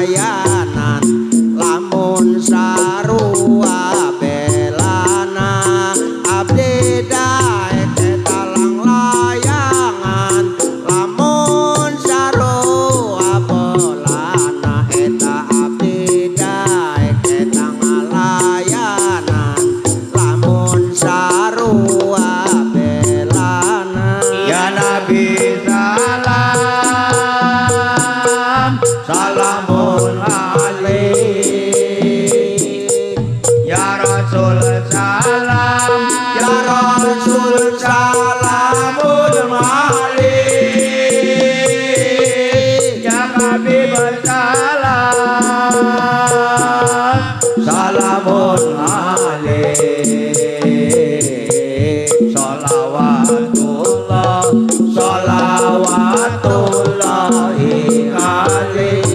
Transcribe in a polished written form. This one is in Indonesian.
layanan lamun sarua belana abdi daek eta lang layangan lamun sarua belana eta abdi daek eta ngalayanan lamun sarua belana ya Nabi salam salamun alaik ya Rasul salam ya Rasul salamun alaik ya Habib salam